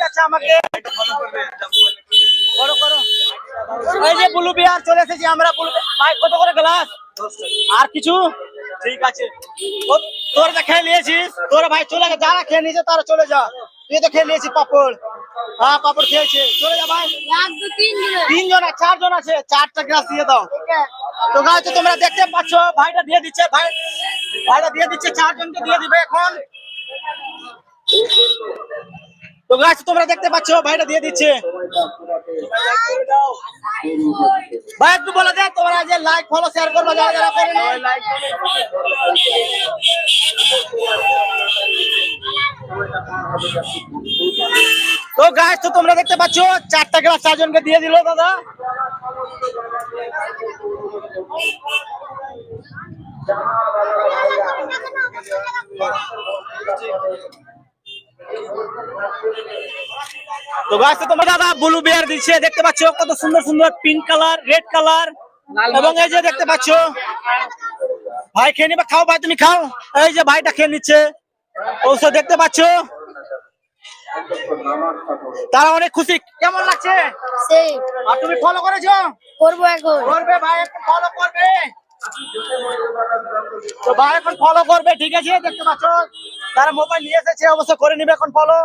যাচ্ছে আমাকে করো করো। এই যে ব্লু বিয়ার চলে এসেছি আমরা। ভাই কত করে গ্লাস? আর কিছু? ঠিক আছে, তোর তো খেয়ে নিয়েছিস, তোর ভাই চলে গেছে, যারা খেয়ে নিয়েছে তারা চলে যা। তুই তো খেয়ে নিয়েছিস পাপড়। হ্যাঁ পাপড় খেয়েছে, চলে যা ভাই। তিনজন আর চারজন আছে, 4টা গ্লাস দিয়ে দাও। তো গাছ তোমরা দেখতে পাচ্ছ ভাইটা দিয়ে দিচ্ছে, ভাইটা দিয়ে দিচ্ছে, 4জনকে দিয়ে দিবে এখন। তো গাছ তোমরা দেখতে পাচ্ছ ভাইটা দিয়ে দিচ্ছে। ভাই একটু বলে দে তোমরা যে লাইক ফলো শেয়ার করবে যারা যারা করেনি। তো গাছ তো তোমরা দেখতে পাচ্ছ 4টা গ্লাস 4জনকে দিয়ে দিল দাদা। তো গাছ তোমার দাদা ব্লু বিয়ার দিচ্ছে, দেখতে পাচ্ছ কত সুন্দর সুন্দর পিঙ্ক কালার, রেড কালার, এবং এই যে দেখতে পাচ্ছ ভাই খেয়ে নিবে। খাও ভাই, তুমি খাও। এই যে ভাইটা খেয়ে নিচ্ছে ঔষধ, দেখতে পাচ্ছ তারা অনেক খুশি। কেমন লাগছে? আর তুমি ফলো করেছো? করবো এখন। করবে ভাই, এখন ফলো করবে। তো ভাই এখন ফলো করবে, ঠিক আছে? দেখতে পাচ্ছ তারা মোবাইল নিয়ে এসেছে, অবশ্য করে নিবে এখন ফলো।